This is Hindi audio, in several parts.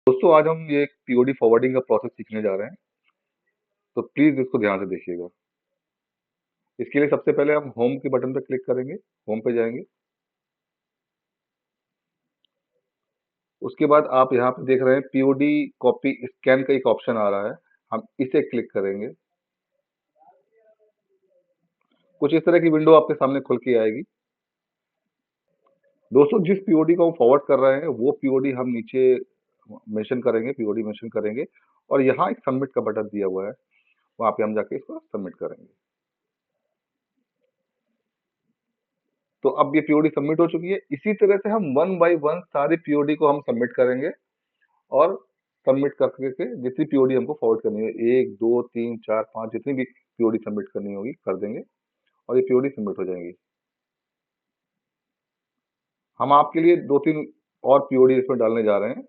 दोस्तों आज हम ये पीओडी फॉरवर्डिंग का प्रोसेस सीखने जा रहे हैं, तो प्लीज़ इसको ध्यान से देखिएगा। इसके लिए सबसे पहले हम होम के बटन पे क्लिक करेंगे, होम पे जाएँगे। उसके बाद आप यहाँ पे देख रहे हैं पीओडी कॉपी स्कैन का एक ऑप्शन आ रहा है, हम इसे क्लिक करेंगे। कुछ इस तरह की विंडो आपके सामने खुल के आएगी। दोस्तों जिस पीओडी को हम फॉरवर्ड कर रहे हैं, वो पीओडी हम नीचे मेंशन करेंगे, पीओडी मेंशन करेंगे और यहाँ एक सबमिट का बटन दिया हुआ है, वहाँ पे हम जाके इसको सबमिट करेंगे। तो अब ये पीओडी सबमिट हो चुकी है। इसी तरह से हम वन बाय वन सारी पीओडी को हम सबमिट करेंगे और सबमिट करके के जितनी पीओडी हमको फॉरवर्ड करनी है 1, 2, 3, 4, 5 जितनी भी पीओडी सबमिट करनी होगी कर देंगे और ये पीओडी सबमिट हो जाएंगी। हम आपके लिए 2-3 और पीओडी इसमें डालने जा रहे हैं,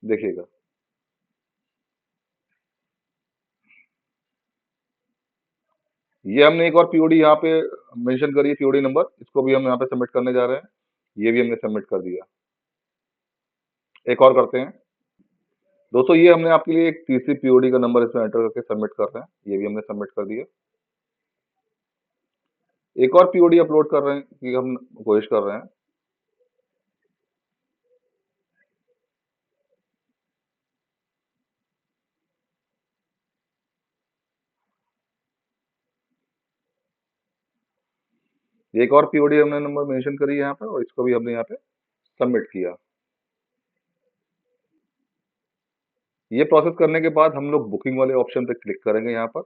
देखिएगा। ये हमने एक और पीओडी यहाँ पे मेंशन करी है पीओडी नंबर, इसको भी हम यहाँ पे सबमिट करने जा रहे हैं। ये भी हमने सबमिट कर दिया। एक और करते हैं। दोस्तों ये हमने आपके लिए एक तीसरी पीओडी का नंबर इसमें एंटर करके सबमिट कर रहे हैं, ये भी हमने सबमिट कर दिया। एक और पीओडी अपलोड कर रहे हैं कि हम कोशिश कर रहे हैं। एक और पीओडी हमने नंबर मेंशन करी है यहाँ पे और इसको भी हमने यहाँ पे सबमिट किया। ये प्रोसेस करने के बाद हम लोग बुकिंग वाले ऑप्शन पे क्लिक करेंगे यहाँ पर।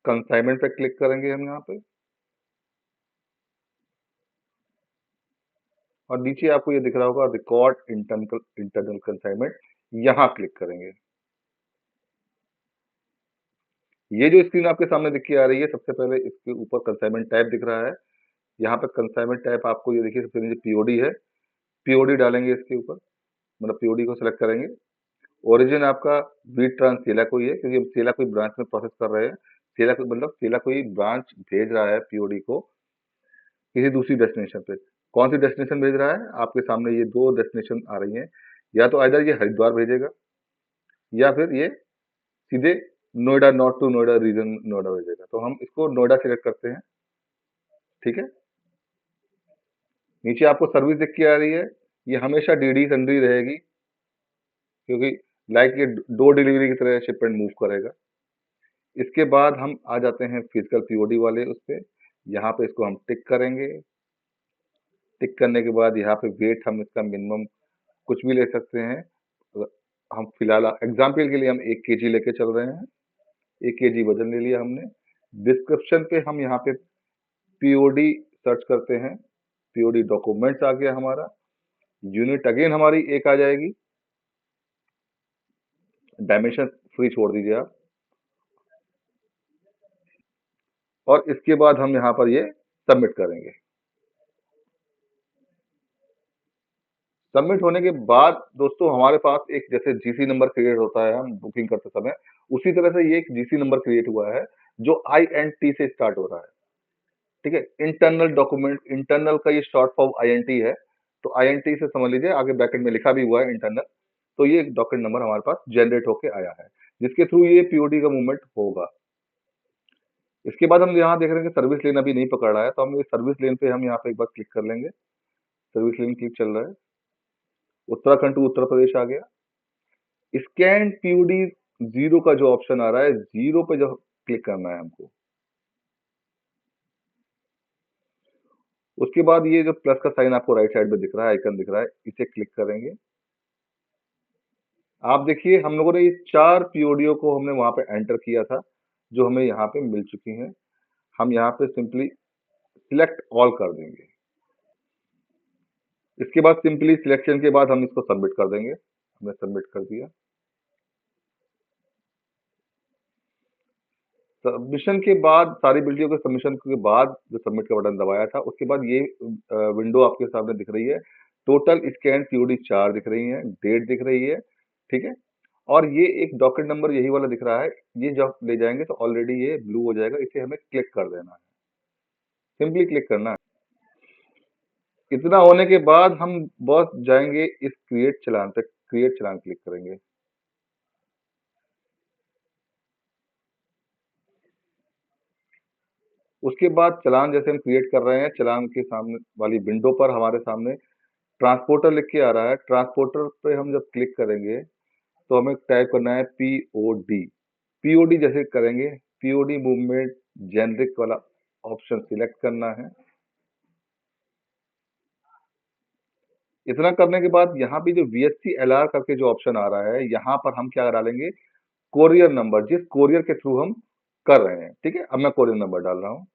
कंसाइनमेंट पे क्लिक करेंगे हम यहाँ पे। और नीचे आपको ये दिख रहा होगा रिकॉर्ड इंटरनल कंसाइनमेंट, यहाँ क्लिक करेंगे। ये जो स्क्रीन आपके सामने दिख के आ रही है, सबसे पहले इसके ऊपर कंसाइनमेंट टाइप दिख रहा है। यहाँ पे कंसाइनमेंट टाइप आपको ये देखिए सबसे नीचे पीओडी है, पीओडी डालेंगे इसके ऊपर, मतलब पीओडी को सिलेक्ट करेंगे। ओरिजिन आपका बीट ट्रांस सेला कोई है क्योंकि हम सेला कोई ब्रांच में प्रोसेस कर रहे हैं। सेला कोई मतलब सेला कोई ब्रांच भेज रहा है पीओडी को किसी दूसरी डेस्टिनेशन पे। कौन सी डेस्टिनेशन भेज रहा है? आपके सामने ये 2 डेस्टिनेशन आ रही हैं। या तो आइदर ये हरिद्वार भेजेगा या फिर ये सीधे Noida north to Noida region Noida भेजेगा। तो हम इसको नोएडा सिलेक्ट करते हैं, ठीक है? नीचे आपको सर्विस दिख के आ रही है, ये हमेशा डीडी सन्ड्री रहेगी क्योंकि लाइक ये डोर डिलीवरी की तरह शिपमेंट मूव करेगा। इसके बाद हम आ जाते हैं फिजिकल पीओडी वाले उस पे, यहाँ पे इसको हम टिक करेंगे। टिक करने के बाद यहाँ पे वेट हम इसका मिनिमम कुछ भी ले सकते हैं। हम फिलहाल एग्जाम्पल के लिए हम 1 केजी लेके चल रहे हैं। 1 केजी वजन ले लिया हमने। डिस्क्रिप्शन पे हम यहाँ पे पीओडी सर्च करते हैं, पीओडी डॉक्यूमेंट्स आ गया हमारा। यूनिट अगेन हमारी 1 आ जाएगी। डायमेंशन फ्री छोड़ दीजिए आप। और इसके बाद हम यहाँ पर ये सबमिट करेंगे। सबमिट होने के बाद दोस्तों हमारे पास एक जैसे जीसी नंबर क्रिएट होता है हम बुकिंग करते समय, उसी तरह से ये एक जीसी नंबर क्रिएट हुआ है जो INT से स्टार्ट हो रहा है, ठीक है? इंटरनल डॉक्यूमेंट, इंटरनल का ये शॉर्ट फॉर्म INT है, तो INT से समझ लीजिए आगे ब्रैकेट में लिखा भी हुआ है इंटरनल। तो ये एक डॉक्यूमेंट नंबर हमारे पास जनरेट होके आया है, जिसके थ्रू ये पीओडी का मूवमेंट होगा। इसके बाद हम यहाँ देख रहे हैं कि सर्विस लेन अभी नहीं पकड़ रहा है, तो हम ये सर्विस लेन पे हम यहाँ पे एक बार क्लिक कर लेंगे। सर्विस लेन क्लिक चल रहा है। उत्तराखंड टू उत्तर प्रदेश आ गया। स्कैन पीओडी 0 का जो ऑप्शन आ रहा है, 0 पे जो क्लिक करना है हमको। उसके बाद ये जो प्लस का साइन आपको राइट साइड में दिख रहा है, आइकन दिख रहा है, इसे क्लिक करेंगे। आप देखिए हम लोगों ने ये 4 पीओडीओ को हमने वहाँ पे एंटर किया था, जो हमें यहाँ पे मिल चुकी हैं। हम यहाँ पे सिंपली सिलेक्ट ऑल कर देंगे। इसके बाद सिंपली सिलेक्शन के बाद हम इसको सबमिट कर देंगे। हमने सबमिट कर दिया। सबमिशन के बाद सारी वीडियो के सबमिशन के बाद जो सबमिट का बटन दबाया था, उसके बाद ये विंडो आपके सामने दिख रही है। टोटल स्कैन पीओडी 4 दिख रही हैं, डेट दिख रही है, ठीक है? और ये एक डॉक्यूमेंट नंबर यही वाला दिख रहा है, ये जब ले जाएंगे तो ऑलरेडी ये ब्लू हो जाएगा, इसे हमें क्लिक कर देना है। सिंपली क्लिक करना है। इतना होने के बाद हम बस जाएंगे इस क्रिएट चलान पे, क्रिएट चलान क्लिक करेंगे। उसके बाद चलान जैसे हम क्रिएट कर रहे हैं, चलान के सामने वाली विंडो पर हमारे सामने ट्रांसपोर्टर लिख के आ रहा है। ट्रांसपोर्टर पे हम जब क्लिक करेंगे तो हमें टाइप करना है पीओडी। पीओडी जैसे करेंगे, पीओडी मूवमेंट जेनरिक वाला ऑप्शन सिलेक्ट करना है। इतना करने के बाद यहाँ पे जो वीएससी एलआर करके जो ऑप्शन आ रहा है, यहाँ पर हम क्या डालेंगे, कोरियर नंबर, जिस कोरियर के थ्रू हम कर रहे हैं। ठीक है, अब मैं कोरियर नंबर डाल रहा हूँ।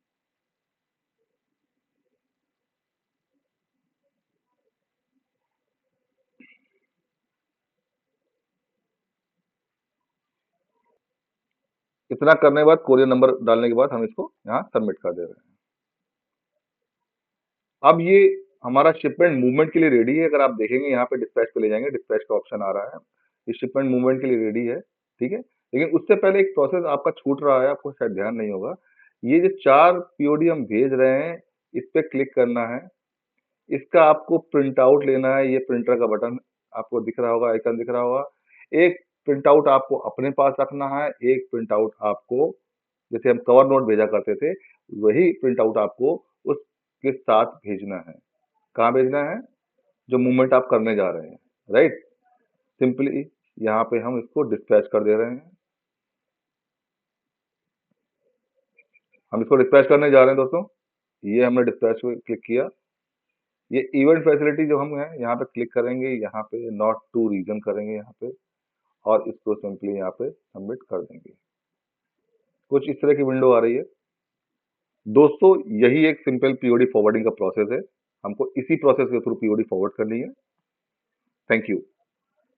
इतना करने के बाद, कोरियर नंबर डालने के बाद हम इसको यहाँ सबमिट कर दे रहे हैं। अब ये हमारा शिपमेंट मूवमेंट के लिए रेडी है। अगर आप देखेंगे यहाँ पे डिस्पैच पे ले जाएंगे, डिस्पैच का ऑप्शन आ रहा है, ये शिपमेंट मूवमेंट के लिए रेडी है। ठीक है, लेकिन उससे पहले एक प्रोसेस आपका छूट रहा है, आपको शायद ध्यान नहीं होगा। ये जो 4 पीओडी हम भेज रहे हैं, इस पे क्लिक करना है। इसका आपको प्रिंट आउट लेना है। ये प्रिंटर का बटन आपको दिख रहा होगा, आइकन दिख रहा होगा। एक प्रिंट आउट आपको अपने पास रखना है, एक प्रिंट आउट आपको, जैसे हम कवर नोट भेजा करते थे, वही प्रिंट आउट आपको उसके साथ भेजना है। कहाँ भेजना है, जो मूवमेंट आप करने जा रहे हैं, राइट। सिंपली यहाँ पे हम इसको डिस्पैच कर दे रहे हैं। हम इसको डिस्पैच करने जा रहे हैं दोस्तों। ये हमने डिस्पैच पे क्लिक किया। ये इवेंट फैसिलिटी जो हम है, यहाँ पे क्लिक करेंगे, यहाँ पे नॉट टू रीजन करेंगे यहाँ पे, और इसको सिंपली यहाँ पे सबमिट कर देंगे। कुछ इस तरह की विंडो आ रही है दोस्तों। यही एक सिंपल पीओडी फॉरवर्डिंग का प्रोसेस है। हमको इसी प्रोसेस के थ्रू पीओडी फॉरवर्ड करनी है। Thank you.